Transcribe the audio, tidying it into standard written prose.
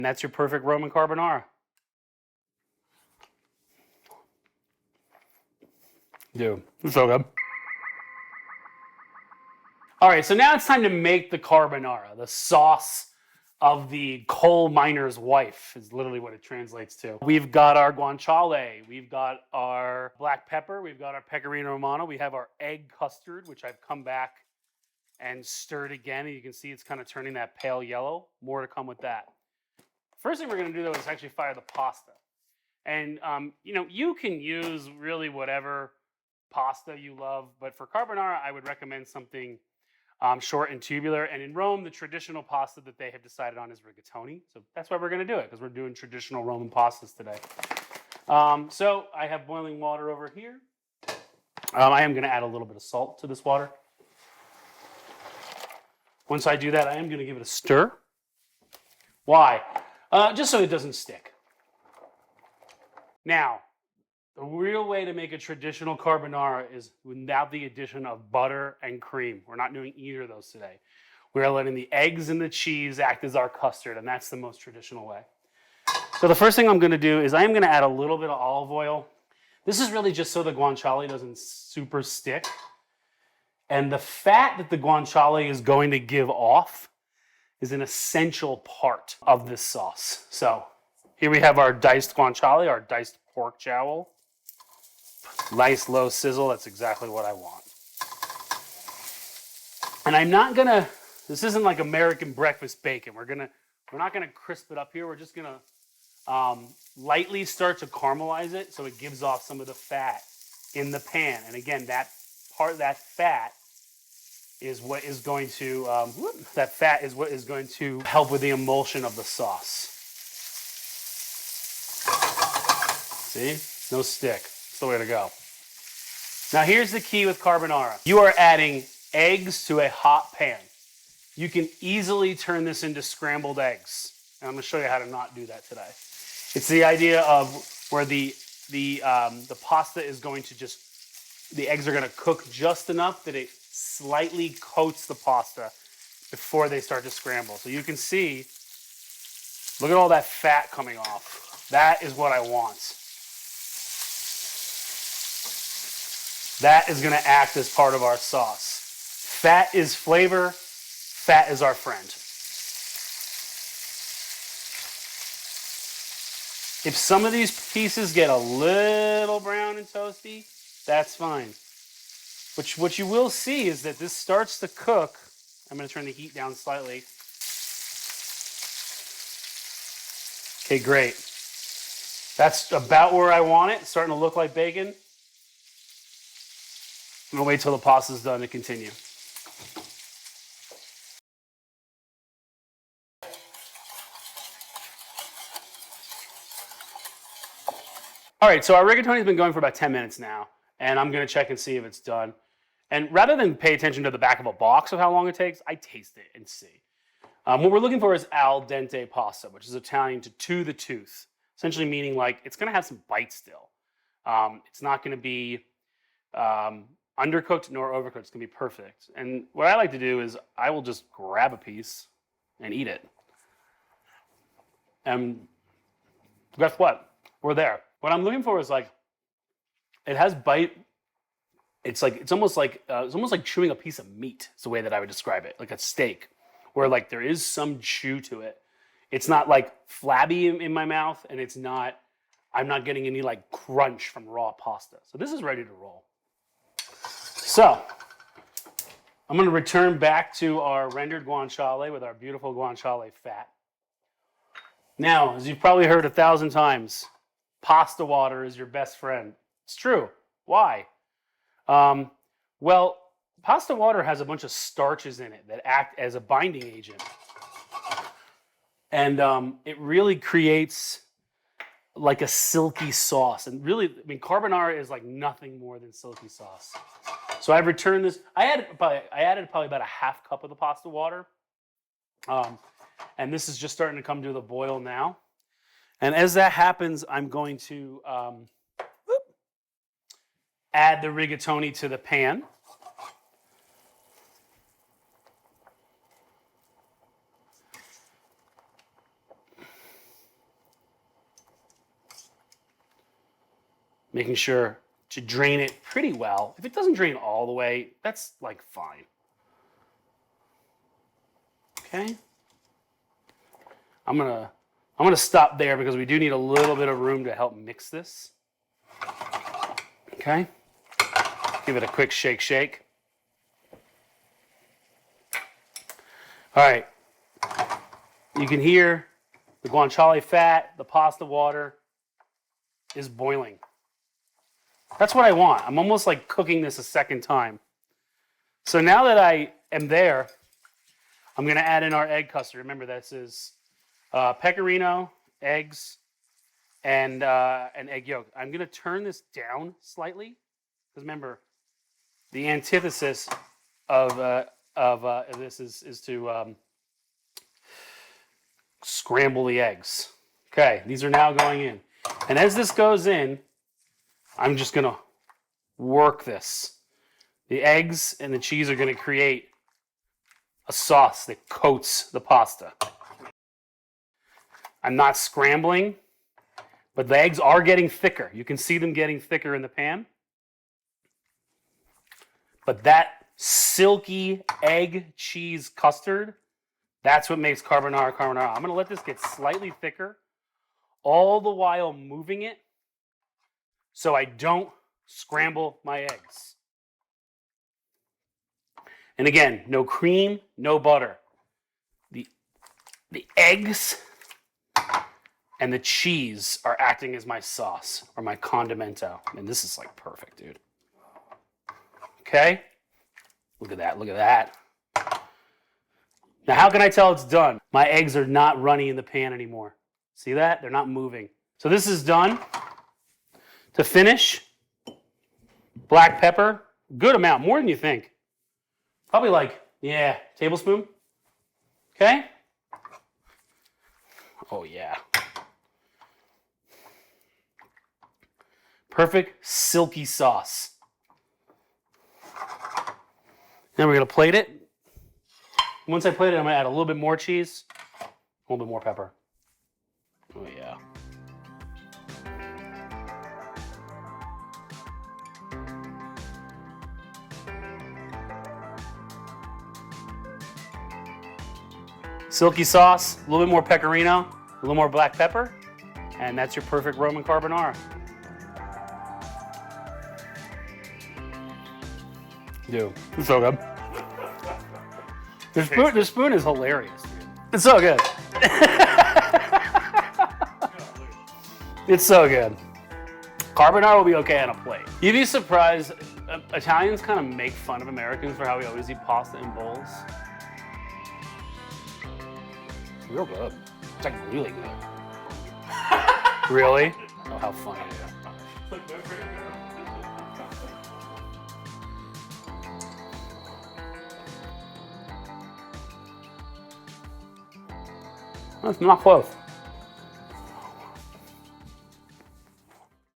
And that's your perfect Roman carbonara. Dude, it's so good. All right, so now it's time to make the carbonara. The sauce of the coal miner's wife is literally what it translates to. We've got our guanciale, we've got our black pepper, we've got our pecorino romano, we have our egg custard, which I've come back and stirred again, and you can see it's kind of turning that pale yellow. More to come with that. First thing we're going to do, though, is actually fire the pasta. And, you can use really whatever pasta you love, but for carbonara, I would recommend something short and tubular. And in Rome, the traditional pasta that they have decided on is rigatoni. So that's why we're going to do it, because we're doing traditional Roman pastas today. So I have boiling water over here. I am going to add a little bit of salt to this water. Once I do that, I am going to give it a stir. Why? Just so it doesn't stick. Now, the real way to make a traditional carbonara is without the addition of butter and cream. We're not doing either of those today. We are letting the eggs and the cheese act as our custard, and that's the most traditional way. So the first thing I'm going to do is I am going to add a little bit of olive oil. This is really just so the guanciale doesn't super stick. And the fat that the guanciale is going to give off is an essential part of this sauce. So here we have our diced guanciale, our diced pork jowl. Nice low sizzle, that's exactly what I want. And I'm not gonna, this isn't like American breakfast bacon. We're not gonna crisp it up here. We're just gonna lightly start to caramelize it so it gives off some of the fat in the pan. And again, that part, that fat is what is going to help with the emulsion of the sauce. See? No stick. That's the way to go. Now here's the key with carbonara. You are adding eggs to a hot pan. You can easily turn this into scrambled eggs. And I'm going to show you how to not do that today. It's the idea of where the pasta is going to the eggs are going to cook just enough that it slightly coats the pasta before they start to scramble. So you can see, look at all that fat coming off. That is what I want. That is going to act as part of our sauce. Fat is flavor. Fat is our friend. If some of these pieces get a little brown and toasty, that's fine. What you will see is that this starts to cook. I'm going to turn the heat down slightly. Okay, great. That's about where I want it. It's starting to look like bacon. I'm going to wait till the pasta's done to continue. All right, so our rigatoni's been going for about 10 minutes now, and I'm going to check and see if it's done. And rather than pay attention to the back of a box of how long it takes, I taste it and see. What we're looking for is al dente pasta, which is Italian to the tooth, essentially meaning like it's going to have some bite still. It's not going to be undercooked nor overcooked. It's going to be perfect. And what I like to do is I will just grab a piece and eat it. And guess what? We're there. What I'm looking for is like, it has bite. It's almost like chewing a piece of meat. It's the way that I would describe it, like a steak, where like there is some chew to it. It's not like flabby in my mouth, and I'm not getting any like crunch from raw pasta. So this is ready to roll. So I'm going to return back to our rendered guanciale with our beautiful guanciale fat. Now, as you've probably heard 1,000 times, pasta water is your best friend. It's true. Why? Well, pasta water has a bunch of starches in it that act as a binding agent. And it really creates like a silky sauce. And really, I mean, carbonara is like nothing more than silky sauce. So I've returned this. I added probably about a half cup of the pasta water. And this is just starting to come to the boil now. And as that happens, I'm going to add the rigatoni to the pan. Making sure to drain it pretty well. If it doesn't drain all the way, that's like fine. Okay. I'm gonna stop there because we do need a little bit of room to help mix this. Okay. Give it a quick shake. All right. You can hear the guanciale fat, the pasta water is boiling. That's what I want. I'm almost like cooking this a second time. So now that I am there, I'm going to add in our egg custard. Remember, this is pecorino, eggs, and an egg yolk. I'm going to turn this down slightly because remember, the antithesis of this is to scramble the eggs. Okay, these are now going in. And as this goes in, I'm just going to work this. The eggs and the cheese are going to create a sauce that coats the pasta. I'm not scrambling, but the eggs are getting thicker. You can see them getting thicker in the pan. But that silky egg cheese custard, that's what makes carbonara carbonara. I'm going to let this get slightly thicker, all the while moving it so I don't scramble my eggs. And again, no cream, no butter. The eggs and the cheese are acting as my sauce or my condimento. And this is like perfect, dude. Okay? Look at that, look at that. Now, how can I tell it's done? My eggs are not runny in the pan anymore. See that? They're not moving. So this is done. To finish, black pepper, good amount, more than you think. Probably like, yeah, tablespoon. Okay? Oh, yeah. Perfect silky sauce. Then we're going to plate it. Once I plate it, I'm going to add a little bit more cheese, a little bit more pepper. Oh, yeah. Silky sauce, a little bit more pecorino, a little more black pepper, and that's your perfect Roman carbonara. Dude, it's so good. The spoon is hilarious, dude. It's so good. It's so good. Carbonara will be okay on a plate. You'd be surprised, Italians kind of make fun of Americans for how we always eat pasta in bowls. It's real good. It's like really good. Really? Oh, how funny. That's not close.